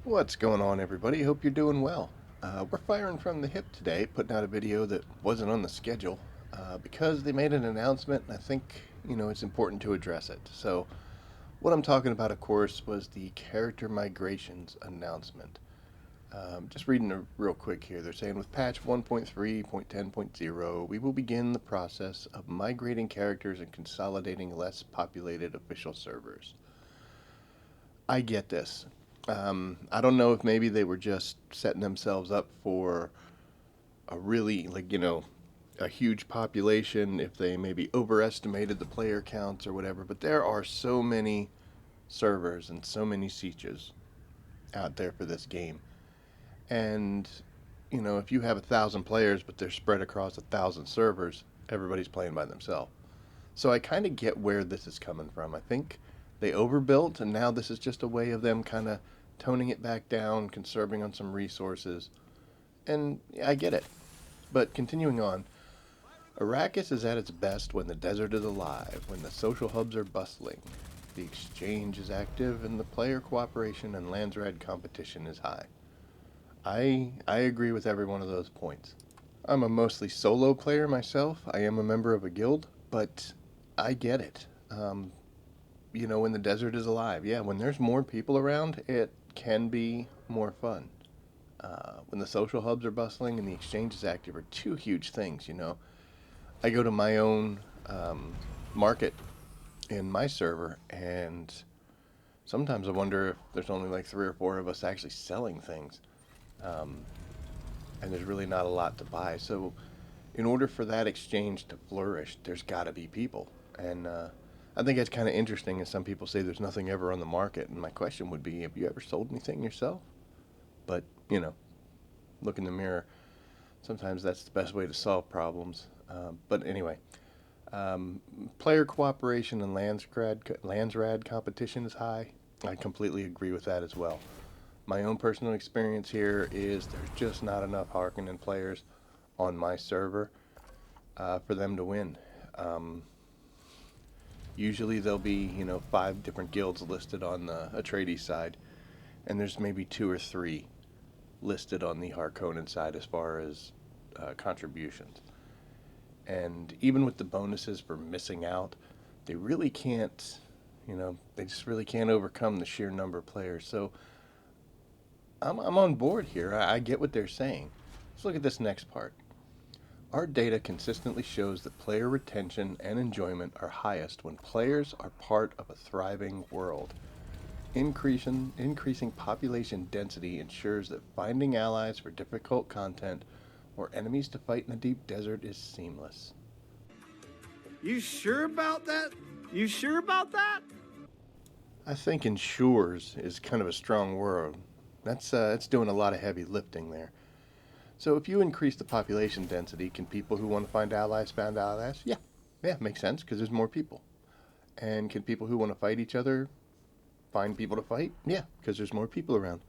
What's going on, everybody? Hope you're doing well. We're firing from the hip today, putting out a video that wasn't on the schedule because they made an announcement, and I think it's important to address it. So, what I'm talking about, of course, was the character migrations announcement. Just reading it real quick here. They're saying with patch 1.3.10.0, we will begin the process of migrating characters and consolidating less populated official servers. I get this. I don't know if maybe they were just setting themselves up for a really, a huge population, if they maybe overestimated the player counts or whatever, but there are so many servers and so many sietches out there for this game. And, if you have 1,000 players, but they're spread across 1,000 servers, everybody's playing by themselves. So I kind of get where this is coming from. I think they overbuilt, and now this is just a way of them kind of toning it back down, conserving on some resources. And yeah, I get it. But continuing on, Arrakis is at its best when the desert is alive, when the social hubs are bustling, the exchange is active, and the player cooperation and Landsrad competition is high. I agree with every one of those points. I'm a mostly solo player myself. I am a member of a guild, but I get it. When the desert is alive. Yeah, when there's more people around, it can be more fun. When the social hubs are bustling and the exchange is active are two huge things. I go to my own market in my server, and sometimes I wonder if there's only like three or four of us actually selling things, um, and there's really not a lot to buy. So, in order for that exchange to flourish, there's got to be people. And I think it's kind of interesting, as some people say there's nothing ever on the market. And my question would be, have you ever sold anything yourself? But, look in the mirror. Sometimes that's the best way to solve problems. But anyway, um, player cooperation and Landsrad competition is high. I completely agree with that as well. My own personal experience here is there's just not enough Harkonnen players on my server for them to win. Um, Usually there'll be, five different guilds listed on the Atreides side, and there's maybe two or three listed on the Harkonnen side as far as contributions. And even with the bonuses for missing out, they really can't, they just really can't overcome the sheer number of players. So I'm on board here. I get what they're saying. Let's look at this next part. Our data consistently shows that player retention and enjoyment are highest when players are part of a thriving world. Increasing population density ensures that finding allies for difficult content or enemies to fight in the deep desert is seamless. You sure about that? You sure about that? I think ensures is kind of a strong word. That's doing a lot of heavy lifting there. So if you increase the population density, can people who want to find allies find allies? Yeah, yeah, makes sense because there's more people. And can people who want to fight each other find people to fight? Yeah, because there's more people around.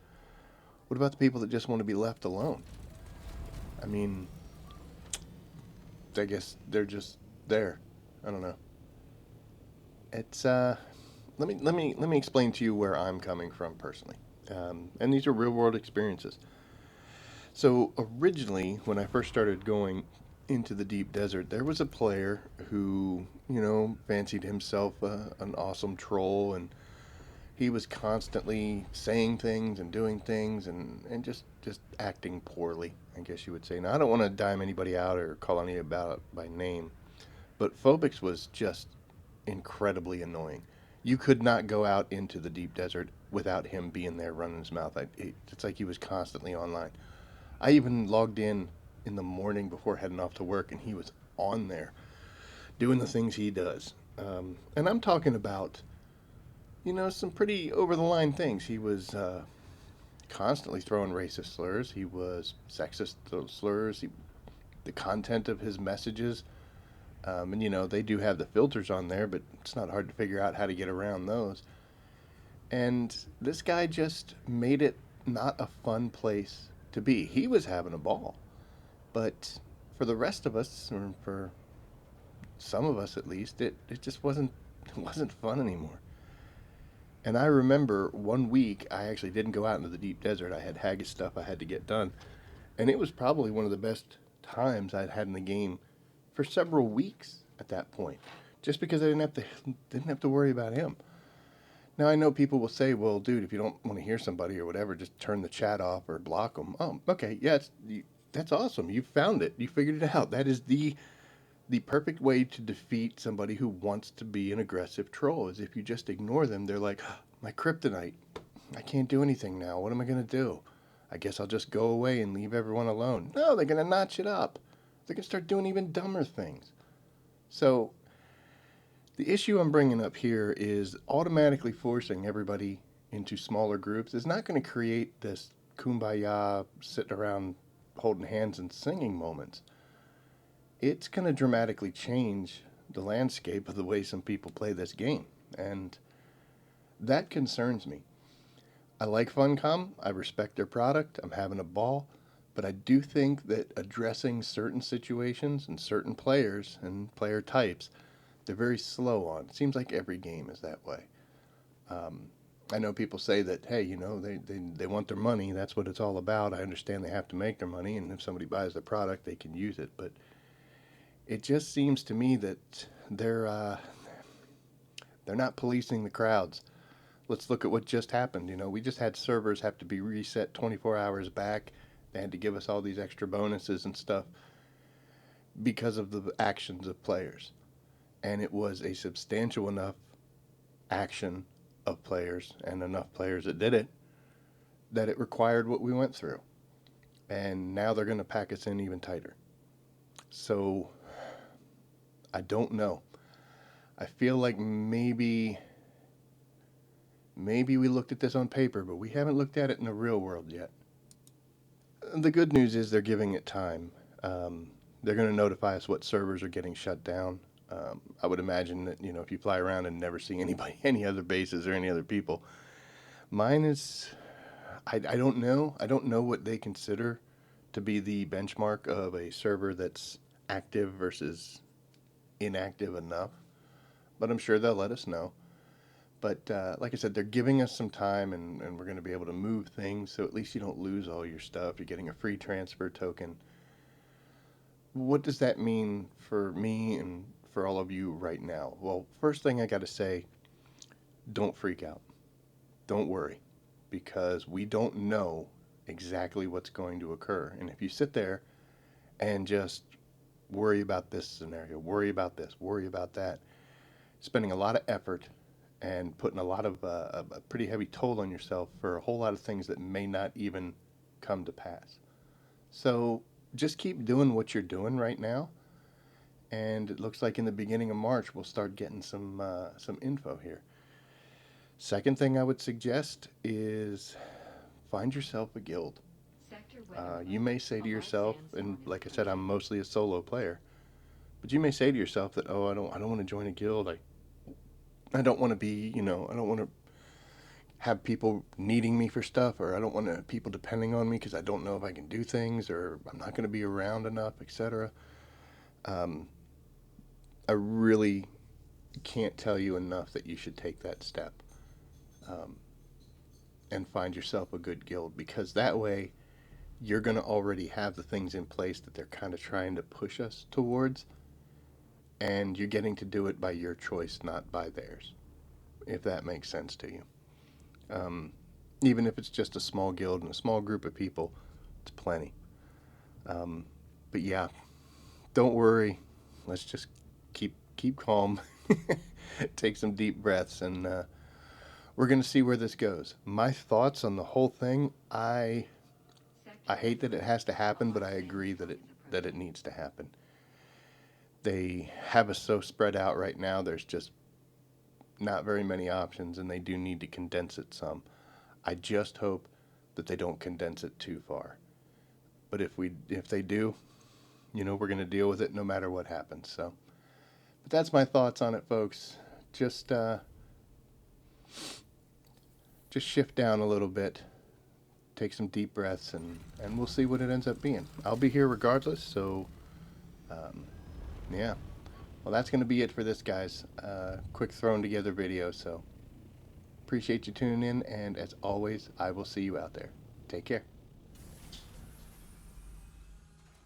What about the people that just want to be left alone? I mean, I guess they're just there. I don't know. It's let me explain to you where I'm coming from personally, and these are real world experiences. So originally, when I first started going into the deep desert, there was a player who fancied himself an awesome troll, and he was constantly saying things and doing things and just acting poorly, I guess you would say. Now I don't want to dime anybody out or call anybody about by name, but Phobix was just incredibly annoying. You could not go out into the deep desert without him being there running his mouth. It's like he was constantly online. I even logged in the morning before heading off to work, and he was on there doing the things he does. And I'm talking about, some pretty over the line things. He was constantly throwing racist slurs. He was sexist slurs. The content of his messages, and they do have the filters on there, but it's not hard to figure out how to get around those. And this guy just made it not a fun place to be. He was having a ball, but for the rest of us, or for some of us at least, it just wasn't it wasn't fun anymore. And I remember one week I actually didn't go out into the deep desert. I had haggis stuff I had to get done. And it was probably one of the best times I'd had in the game for several weeks at that point. Just because I didn't have to worry about him. Now I know people will say, "Well, dude, if you don't want to hear somebody or whatever, just turn the chat off or block them." Oh, okay, yeah, that's awesome. You found it. You figured it out. That is the perfect way to defeat somebody who wants to be an aggressive troll. Is if you just ignore them, they're like, "My kryptonite. I can't do anything now. What am I gonna do? I guess I'll just go away and leave everyone alone." No, they're gonna notch it up. They're gonna start doing even dumber things. So the issue I'm bringing up here is automatically forcing everybody into smaller groups is not going to create this kumbaya, sitting around holding hands and singing moments. It's going to dramatically change the landscape of the way some people play this game. And that concerns me. I like Funcom. I respect their product. I'm having a ball. But I do think that addressing certain situations and certain players and player types they're very slow on. It seems like every game is that way. Um, I know people say that, hey, they want their money. That's what it's all about. I understand they have to make their money, and if somebody buys the product, they can use it. But it just seems to me that they're not policing the crowds. Let's look at what just happened. We just had servers have to be reset 24 hours back. They had to give us all these extra bonuses and stuff because of the actions of players. And it was a substantial enough action of players and enough players that did it that it required what we went through. And now they're going to pack us in even tighter. So I don't know. I feel like maybe we looked at this on paper, but we haven't looked at it in the real world yet. The good news is they're giving it time. They're going to notify us what servers are getting shut down. I would imagine that if you fly around and never see anybody, any other bases or any other people, mine is. I don't know. I don't know what they consider to be the benchmark of a server that's active versus inactive enough, but I'm sure they'll let us know. But like I said, they're giving us some time, and we're going to be able to move things, so at least you don't lose all your stuff. You're getting a free transfer token. What does that mean for me and for all of you right now? Well, first thing I got to say, don't freak out. Don't worry, because we don't know exactly what's going to occur. And if you sit there and just worry about this scenario, worry about this, worry about that, spending a lot of effort and putting a lot of a pretty heavy toll on yourself for a whole lot of things that may not even come to pass. So just keep doing what you're doing right now. And it looks like in the beginning of March we'll start getting some info here. Second thing I would suggest is find yourself a guild. You may say to yourself, and like I said, I'm mostly a solo player, but you may say to yourself that, oh, I don't want to join a guild. I don't want to be, I don't want to have people needing me for stuff, or I don't want to have people depending on me because I don't know if I can do things, or I'm not going to be around enough, etc. I really can't tell you enough that you should take that step and find yourself a good guild, because that way you're going to already have the things in place that they're kind of trying to push us towards, and you're getting to do it by your choice, not by theirs, if that makes sense to you. Um, Even if it's just a small guild and a small group of people, it's plenty. Um, but yeah, don't worry. Let's just keep calm, take some deep breaths, and we're gonna see where this goes. My thoughts on the whole thing: I hate that it has to happen, but I agree that it needs to happen. They have us so spread out right now. There's just not very many options, and they do need to condense it some. I just hope that they don't condense it too far. But if they do, we're going to deal with it no matter what happens. So, but that's my thoughts on it, folks. Just shift down a little bit, take some deep breaths, and we'll see what it ends up being. I'll be here regardless. So, yeah. Well, that's going to be it for this, guys. Quick thrown together video. So, appreciate appreciate you tuning in, and as always, I will see you out there. Take care.